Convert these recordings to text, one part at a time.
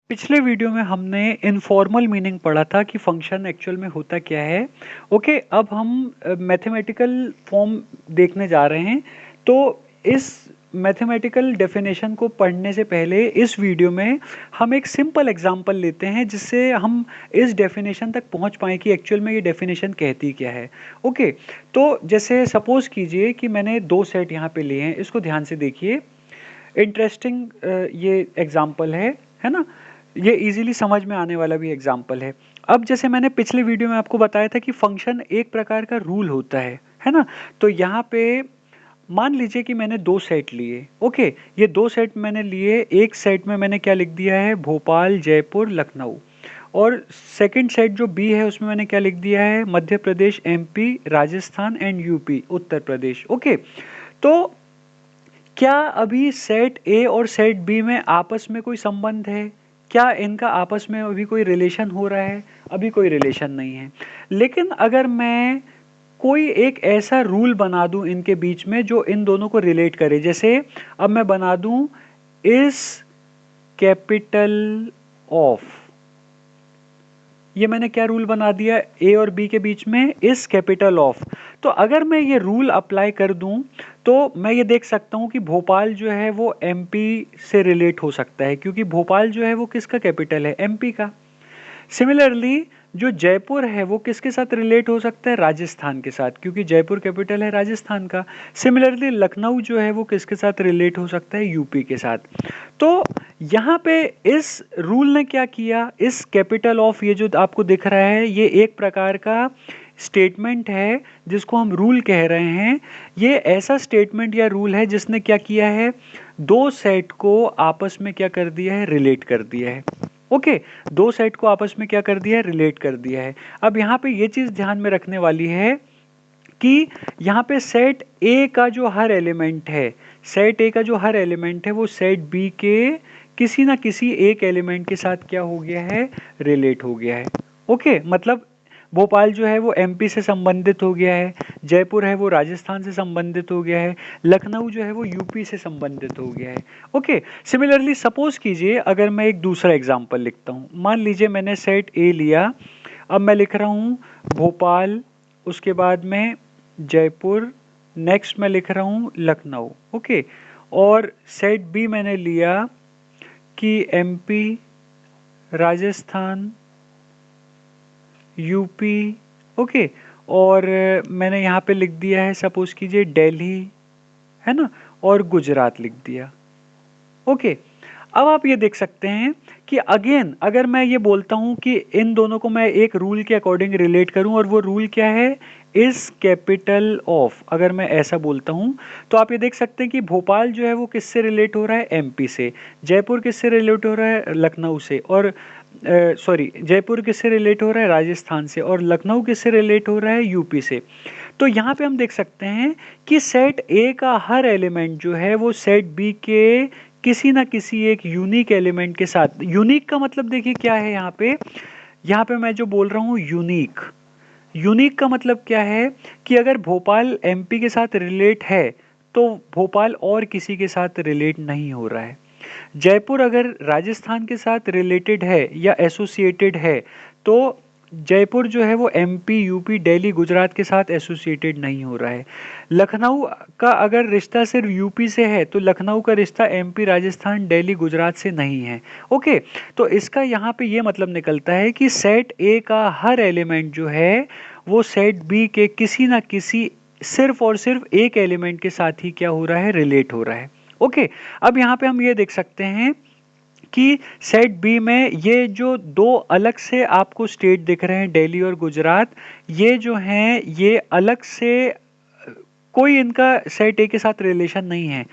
पिछले वीडियो में हमने इनफॉर्मल मीनिंग पढ़ा था कि फंक्शन एक्चुअल में होता क्या है। ओके, अब हम मैथमेटिकल फॉर्म देखने जा रहे हैं। तो इस मैथमेटिकल डेफिनेशन को पढ़ने से पहले इस वीडियो में हम एक सिंपल एग्जांपल लेते हैं जिससे हम इस डेफिनेशन तक पहुंच पाएँ कि एक्चुअल में ये डेफिनेशन कहती क्या है। ओके, तो जैसे सपोज कीजिए कि मैंने दो सेट यहाँ पे लिए हैं, इसको ध्यान से देखिए। इंटरेस्टिंग ये एग्जांपल है ना। ये इजीली समझ में आने वाला भी एग्जांपल है। अब जैसे मैंने पिछले वीडियो में आपको बताया था कि फंक्शन एक प्रकार का रूल होता है ना। तो यहाँ पे मान लीजिए कि मैंने दो सेट लिए। ओके, ये दो सेट मैंने लिए। एक सेट में मैंने क्या लिख दिया है, भोपाल, जयपुर, लखनऊ। और सेकंड सेट जो बी है उसमें मैंने क्या लिख दिया है, Madhya Pradesh, MP, Rajasthan and UP, Uttar Pradesh. Okay, तो क्या अभी सेट ए और सेट बी में आपस में कोई संबंध है? क्या इनका आपस में अभी कोई रिलेशन हो रहा है? अभी कोई रिलेशन नहीं है। लेकिन अगर मैं कोई एक ऐसा रूल बना दूं इनके बीच में जो इन दोनों को रिलेट करे, जैसे अब मैं बना दूं इस कैपिटल ऑफ, ये मैंने क्या रूल बना दिया ए और बी के बीच में, इस कैपिटल ऑफ। तो अगर मैं ये रूल अप्लाई कर दूं तो मैं ये देख सकता हूं कि भोपाल जो है वो एमपी से रिलेट हो सकता है, क्योंकि भोपाल जो है वो किसका कैपिटल है, एमपी का। सिमिलरली जो जयपुर है वो किसके साथ रिलेट हो सकता है, राजस्थान के साथ, क्योंकि जयपुर कैपिटल है राजस्थान का। सिमिलरली लखनऊ जो है वो किसके साथ रिलेट हो सकता है, यूपी के साथ। तो यहाँ पे इस रूल ने क्या किया, इस कैपिटल ऑफ, ये जो आपको दिख रहा है ये एक प्रकार का स्टेटमेंट है जिसको हम रूल कह रहे हैं। ये ऐसा स्टेटमेंट या रूल है जिसने क्या किया है, दो सेट को आपस में क्या कर दिया है, रिलेट कर दिया है। ओके, दो सेट को आपस में क्या कर दिया है, रिलेट कर दिया है। अब यहाँ पे ये चीज ध्यान में रखने वाली है कि यहाँ पे सेट ए का जो हर एलिमेंट है, सेट ए का जो हर एलिमेंट है वो सेट बी के किसी ना किसी एक एलिमेंट के साथ क्या हो गया है, रिलेट हो गया है। ओके, मतलब भोपाल जो है वो एमपी से संबंधित हो गया है, जयपुर है वो राजस्थान से संबंधित हो गया है, लखनऊ जो है वो यूपी से संबंधित हो गया है। ओके, सिमिलरली सपोज कीजिए अगर मैं एक दूसरा एग्जांपल लिखता हूँ, मान लीजिए मैंने सेट ए लिया, अब मैं लिख रहा हूँ भोपाल, उसके बाद में जयपुर, नेक्स्ट मैं लिख रहा हूँ लखनऊ। ओके, और सेट बी मैंने लिया कि एमपी, राजस्थान, यूपी। ओके, और मैंने यहाँ पे लिख दिया है सपोज कीजिए दिल्ली, है ना, और गुजरात लिख दिया। ओके, अब आप ये देख सकते हैं कि अगेन अगर मैं ये बोलता हूं कि इन दोनों को मैं एक रूल के अकॉर्डिंग रिलेट करूं, और वो रूल क्या है, इस कैपिटल ऑफ, अगर मैं ऐसा बोलता हूं तो आप ये देख सकते हैं कि भोपाल जो है वो किससे रिलेट हो रहा है, एमपी से। जयपुर किससे रिलेट हो रहा है, लखनऊ से। और सॉरी, जयपुर किससे रिलेट हो रहा है, राजस्थान से। और लखनऊ किससे रिलेट हो रहा है, यूपी से। तो यहाँ पे हम देख सकते हैं कि सेट ए का हर एलिमेंट जो है वो सेट बी के किसी ना किसी एक यूनिक एलिमेंट के साथ, यूनिक का मतलब देखिए क्या है यहाँ पे मैं जो बोल रहा हूँ यूनिक, यूनिक का मतलब क्या है कि अगर भोपाल एमपी के साथ रिलेट है तो भोपाल और किसी के साथ रिलेट नहीं हो रहा है। जयपुर अगर राजस्थान के साथ रिलेटेड है या एसोसिएटेड है तो जयपुर जो है वो एमपी, यूपी, दिल्ली, गुजरात के साथ एसोसिएटेड नहीं हो रहा है। लखनऊ का अगर रिश्ता सिर्फ यूपी से है तो लखनऊ का रिश्ता एमपी, राजस्थान, दिल्ली, गुजरात से नहीं है। ओके, तो इसका यहाँ पे ये मतलब निकलता है कि सेट ए का हर एलिमेंट जो है वो सेट बी के किसी ना किसी सिर्फ और सिर्फ एक एलिमेंट के साथ ही क्या हो रहा है, रिलेट हो रहा है। ओके, अब यहाँ पे हम ये देख सकते हैं कि सेट बी में ये जो दो अलग से आपको स्टेट दिख रहे हैं, दिल्ली और गुजरात, ये जो हैं ये अलग से कोई इनका सेट ए के साथ रिलेशन नहीं है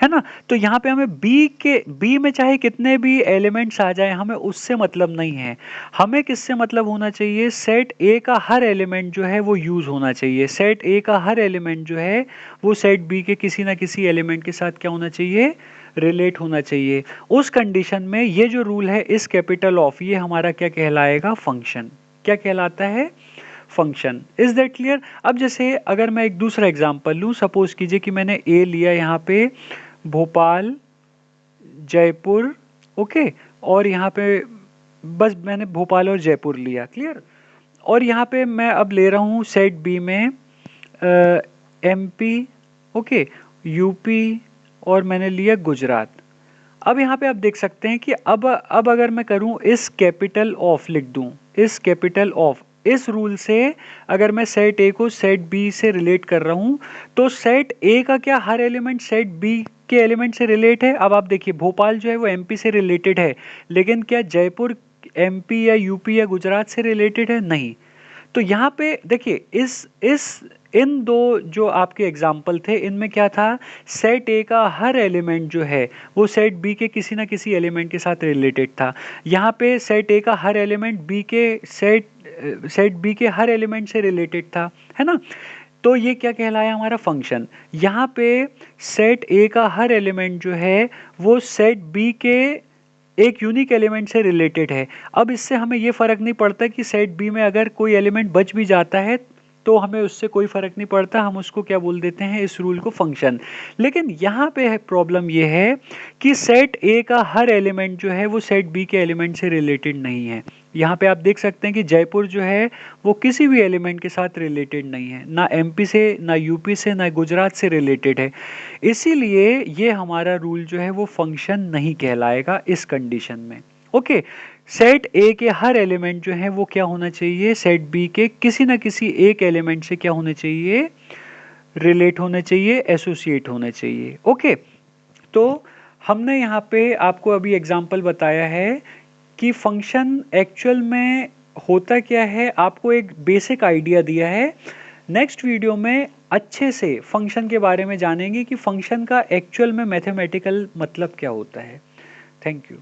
ना। तो यहाँ पे हमें बी में चाहे कितने भी एलिमेंट्स आ जाए हमें उससे मतलब नहीं है। हमें किससे मतलब होना चाहिए, सेट ए का हर एलिमेंट जो है वो यूज होना चाहिए। सेट ए का हर एलिमेंट जो है वो सेट बी के किसी ना किसी एलिमेंट के साथ क्या होना चाहिए, रिलेट होना चाहिए। उस कंडीशन में ये जो रूल है इस कैपिटल ऑफ, ये हमारा क्या कहलाएगा, फंक्शन। क्या कहलाता है, फंक्शन। Is that clear. अब जैसे अगर मैं एक दूसरा एग्जांपल लूं, सपोज कीजिए कि मैंने ए लिया यहाँ पे भोपाल, जयपुर, ओके, और यहाँ पे बस मैंने भोपाल और जयपुर लिया, क्लियर। और यहाँ पे मैं अब ले रहा हूँ सेट बी में एमपी, ओके, यूपी, और मैंने लिया गुजरात। अब यहाँ पे आप देख सकते हैं कि अब अगर मैं करूँ इस कैपिटल ऑफ लिख दूँ, इस कैपिटल ऑफ, इस रूल से अगर मैं सेट ए को सेट बी से रिलेट कर रहा हूँ तो सेट ए का क्या हर एलिमेंट सेट बी के एलिमेंट से रिलेट है। अब आप देखिए भोपाल जो है वो एमपी से रिलेटेड है, लेकिन क्या जयपुर एमपी या यूपी या गुजरात से रिलेटेड है? नहीं। तो यहाँ पे देखिए इस इन दो जो आपके एग्जाम्पल थे इनमें क्या था, सेट ए का हर एलिमेंट जो है वो सेट बी के किसी ना किसी एलिमेंट के साथ रिलेटेड था। यहाँ पे सेट ए का हर एलिमेंट बी के सेट बी के हर एलिमेंट से रिलेटेड था, है ना। तो ये क्या कहलाया हमारा फंक्शन। यहाँ पे सेट ए का हर एलिमेंट जो है वो सेट बी के एक यूनिक एलिमेंट से रिलेटेड है। अब इससे हमें ये फर्क नहीं पड़ता कि सेट बी में अगर कोई एलिमेंट बच भी जाता है तो हमें उससे कोई फर्क नहीं पड़ता, हम उसको क्या बोल देते हैं, इस रूल को फंक्शन। लेकिन यहाँ पे प्रॉब्लम ये है कि सेट ए का हर एलिमेंट जो है वो सेट बी के एलिमेंट से रिलेटेड नहीं है। यहाँ पे आप देख सकते हैं कि जयपुर जो है वो किसी भी एलिमेंट के साथ रिलेटेड नहीं है, ना एमपी से, ना यूपी से, ना गुजरात से रिलेटेड है। इसीलिए ये हमारा रूल जो है वो फंक्शन नहीं कहलाएगा इस कंडीशन में। ओके, सेट ए के हर एलिमेंट जो है वो क्या होना चाहिए, सेट बी के किसी ना किसी एक एलिमेंट से क्या होने चाहिए, रिलेट होने चाहिए, एसोसिएट होने चाहिए। ओके, तो हमने यहाँ पे आपको अभी एग्जांपल बताया है कि फंक्शन एक्चुअल में होता क्या है, आपको एक बेसिक आइडिया दिया है। नेक्स्ट वीडियो में अच्छे से फंक्शन के बारे में जानेंगे कि फंक्शन का एक्चुअल में मैथमेटिकल मतलब क्या होता है। Thank you.